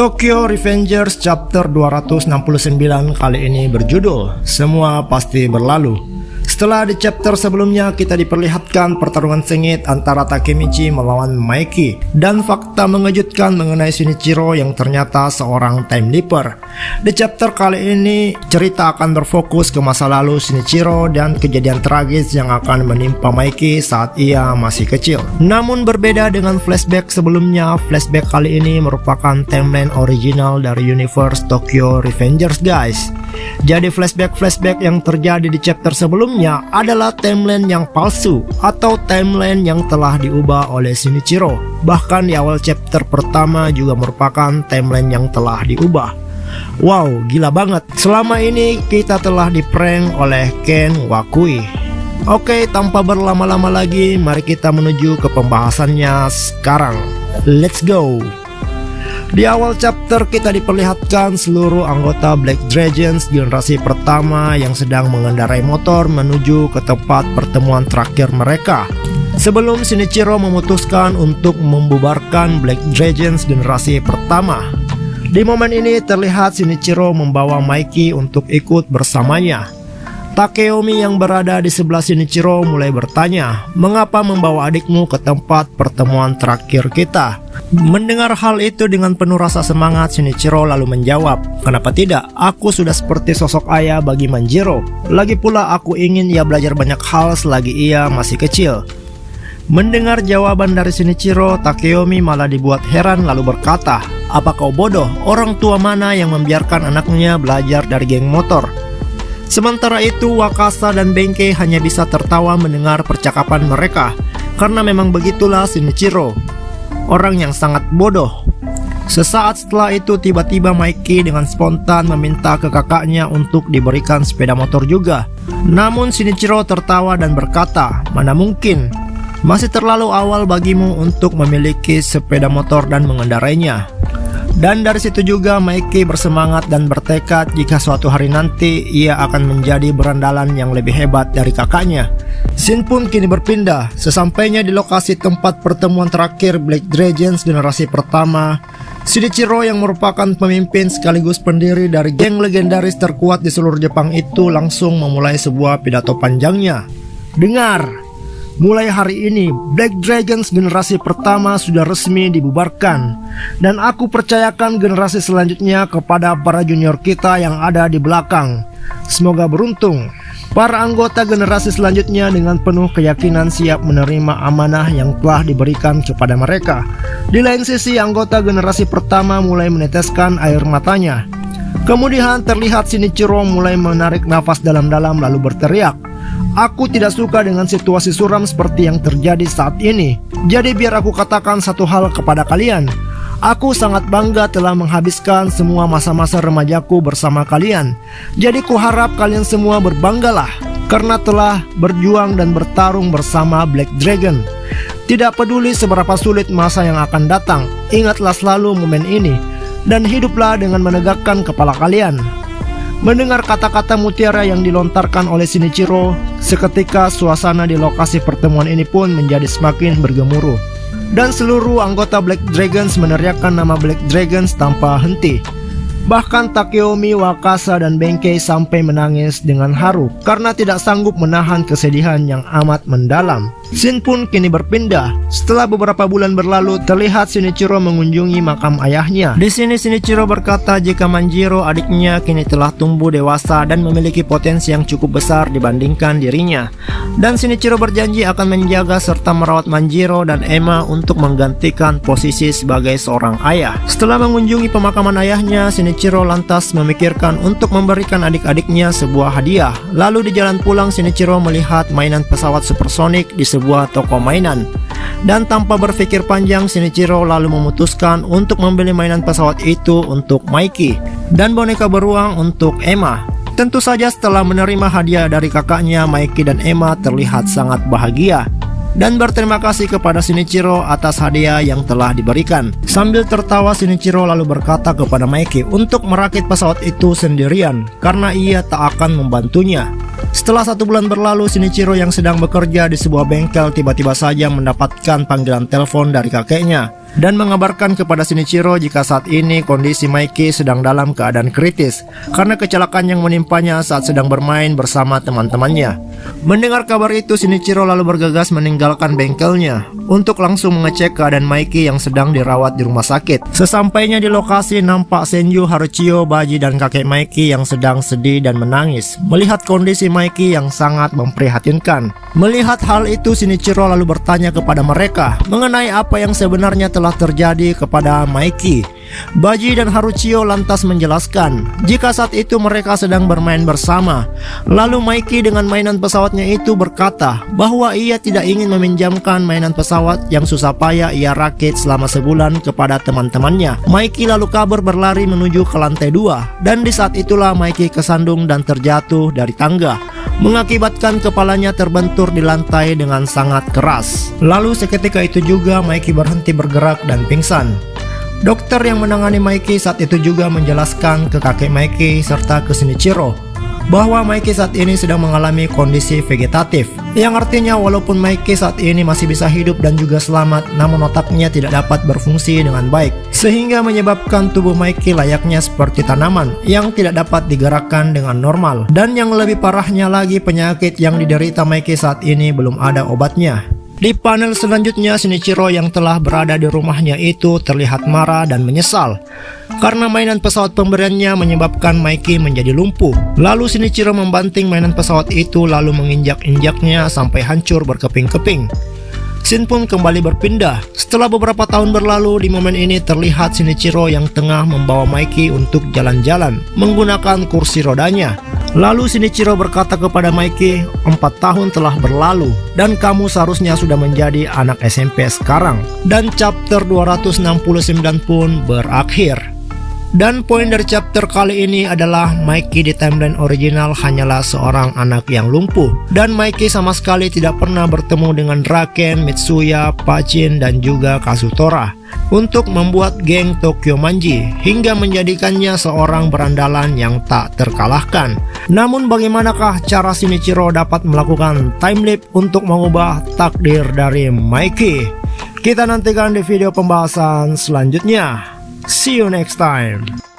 Tokyo Revengers Chapter 269 kali ini berjudul Semua Pasti Berlalu. Setelah di chapter sebelumnya kita diperlihatkan pertarungan sengit antara Takemichi melawan Maiki dan fakta mengejutkan mengenai Shinichiro yang ternyata seorang time leaper. Di chapter kali ini cerita akan berfokus ke masa lalu Shinichiro dan kejadian tragis yang akan menimpa Maiki saat ia masih kecil. Namun berbeda dengan flashback sebelumnya, flashback kali ini merupakan timeline original dari universe Tokyo Revengers guys. Jadi flashback yang terjadi di chapter sebelumnya adalah timeline yang palsu atau timeline yang telah diubah oleh Shinichiro. Bahkan di awal chapter pertama juga merupakan timeline yang telah diubah. Wow, gila banget. Selama ini kita telah diprank oleh Ken Wakui. Oke, tanpa berlama-lama lagi, mari kita menuju ke pembahasannya sekarang. Let's go. Di awal chapter kita diperlihatkan seluruh anggota Black Dragons generasi pertama yang sedang mengendarai motor menuju ke tempat pertemuan terakhir mereka sebelum Shinichiro memutuskan untuk membubarkan Black Dragons generasi pertama. Di momen ini terlihat Shinichiro membawa Maiki untuk ikut bersamanya. Takeomi yang berada di sebelah Shinichiro mulai bertanya, "Mengapa membawa adikmu ke tempat pertemuan terakhir kita?" Mendengar hal itu dengan penuh rasa semangat, Shinichiro lalu menjawab, "Kenapa tidak? Aku sudah seperti sosok ayah bagi Manjiro. Lagi pula aku ingin ia belajar banyak hal selagi ia masih kecil." Mendengar jawaban dari Shinichiro, Takeomi malah dibuat heran lalu berkata, "Apa kau bodoh? Orang tua mana yang membiarkan anaknya belajar dari geng motor?" Sementara itu Wakasa dan Benkei hanya bisa tertawa mendengar percakapan mereka, karena memang begitulah Shinichiro, orang yang sangat bodoh. Sesaat setelah itu tiba-tiba Maiki dengan spontan meminta ke kakaknya untuk diberikan sepeda motor juga. Namun Shinichiro tertawa dan berkata, "Mana mungkin, masih terlalu awal bagimu untuk memiliki sepeda motor dan mengendarainya." Dan dari situ juga Maiki bersemangat dan bertekad jika suatu hari nanti ia akan menjadi berandalan yang lebih hebat dari kakaknya. Scene pun kini berpindah. Sesampainya di lokasi tempat pertemuan terakhir Black Dragons generasi pertama, Shinichiro yang merupakan pemimpin sekaligus pendiri dari geng legendaris terkuat di seluruh Jepang itu langsung memulai sebuah pidato panjangnya. "Dengar! Mulai hari ini, Black Dragons generasi pertama sudah resmi dibubarkan. Dan aku percayakan generasi selanjutnya kepada para junior kita yang ada di belakang. Semoga beruntung. Para anggota generasi selanjutnya dengan penuh keyakinan siap menerima amanah yang telah diberikan kepada mereka." Di lain sisi, anggota generasi pertama mulai meneteskan air matanya. Kemudian terlihat Shinichiro mulai menarik nafas dalam-dalam lalu berteriak, "Aku tidak suka dengan situasi suram seperti yang terjadi saat ini. Jadi biar aku katakan satu hal kepada kalian. Aku sangat bangga telah menghabiskan semua masa-masa remajaku bersama kalian. Jadi kuharap kalian semua berbanggalah karena telah berjuang dan bertarung bersama Black Dragon. Tidak peduli seberapa sulit masa yang akan datang, ingatlah selalu momen ini dan hiduplah dengan menegakkan kepala kalian." Mendengar kata-kata mutiara yang dilontarkan oleh Shinichiro, seketika suasana di lokasi pertemuan ini pun menjadi semakin bergemuruh. Dan seluruh anggota Black Dragons meneriakkan nama Black Dragons tanpa henti. Bahkan Takeomi, Wakasa, dan Benkei sampai menangis dengan haru karena tidak sanggup menahan kesedihan yang amat mendalam. Scene pun kini berpindah. Setelah beberapa bulan berlalu, terlihat Shinichiro mengunjungi makam ayahnya. Di sini Shinichiro berkata jika Manjiro adiknya kini telah tumbuh dewasa dan memiliki potensi yang cukup besar dibandingkan dirinya. Dan Shinichiro berjanji akan menjaga serta merawat Manjiro dan Emma untuk menggantikan posisi sebagai seorang ayah. Setelah mengunjungi pemakaman ayahnya, Shinichiro lantas memikirkan untuk memberikan adik-adiknya sebuah hadiah. Lalu di jalan pulang Shinichiro melihat mainan pesawat supersonik di sebuah toko mainan. Dan tanpa berpikir panjang, Shinichiro lalu memutuskan untuk membeli mainan pesawat itu untuk Maiki dan boneka beruang untuk Emma. Tentu saja setelah menerima hadiah dari kakaknya, Maiki dan Emma terlihat sangat bahagia dan berterima kasih kepada Shinichiro atas hadiah yang telah diberikan. Sambil tertawa, Shinichiro lalu berkata kepada Maiki untuk merakit pesawat itu sendirian karena ia tak akan membantunya. Setelah 1 bulan berlalu, Shinichiro yang sedang bekerja di sebuah bengkel tiba-tiba saja mendapatkan panggilan telepon dari kakeknya. dan mengabarkan kepada Shinichiro jika saat ini kondisi Mikey sedang dalam keadaan kritis karena kecelakaan yang menimpanya saat sedang bermain bersama teman-temannya. Mendengar kabar itu, Shinichiro lalu bergegas meninggalkan bengkelnya untuk langsung mengecek keadaan Mikey yang sedang dirawat di rumah sakit. Sesampainya di lokasi, nampak Senju, Haruchio, Baji, dan kakek Mikey yang sedang sedih dan menangis melihat kondisi Mikey yang sangat memprihatinkan. Melihat hal itu, Shinichiro lalu bertanya kepada mereka mengenai apa yang sebenarnya telah terjadi kepada Mikey. Baji dan Haruchio lantas menjelaskan jika saat itu mereka sedang bermain bersama. Lalu Mikey dengan mainan pesawatnya itu berkata bahwa ia tidak ingin meminjamkan mainan pesawat yang susah payah ia rakit selama sebulan kepada teman-temannya. Mikey lalu kabur berlari menuju ke lantai 2, dan di saat itulah Mikey kesandung dan terjatuh dari tangga, mengakibatkan kepalanya terbentur di lantai dengan sangat keras. Lalu seketika itu juga Mikey berhenti bergerak dan pingsan. Dokter yang menangani Mikey saat itu juga menjelaskan ke kakek Mikey serta ke Shinichiro bahwa Mikey saat ini sedang mengalami kondisi vegetatif, yang artinya walaupun Mikey saat ini masih bisa hidup dan juga selamat, namun otaknya tidak dapat berfungsi dengan baik, sehingga menyebabkan tubuh Mikey layaknya seperti tanaman yang tidak dapat digerakkan dengan normal. Dan yang lebih parahnya lagi, penyakit yang diderita Mikey saat ini belum ada obatnya. Di panel selanjutnya, Shinichiro yang telah berada di rumahnya itu terlihat marah dan menyesal karena mainan pesawat pemberiannya menyebabkan Mikey menjadi lumpuh. Lalu Shinichiro membanting mainan pesawat itu lalu menginjak-injaknya sampai hancur berkeping-keping. Scene pun kembali berpindah. Setelah beberapa tahun berlalu, di momen ini terlihat Shinichiro yang tengah membawa Mikey untuk jalan-jalan menggunakan kursi rodanya. Lalu Shinichiro berkata kepada Mikey, 4 tahun telah berlalu dan kamu seharusnya sudah menjadi anak SMP sekarang. Dan chapter 269 pun berakhir. Dan poin dari chapter kali ini adalah Mikey di timeline original hanyalah seorang anak yang lumpuh, dan Mikey sama sekali tidak pernah bertemu dengan Draken, Mitsuya, Pachin, dan juga Kazutora untuk membuat geng Tokyo Manji hingga menjadikannya seorang berandalan yang tak terkalahkan. Namun bagaimanakah cara Shinichiro dapat melakukan time leap untuk mengubah takdir dari Mikey? Kita nantikan di video pembahasan selanjutnya. See you next time.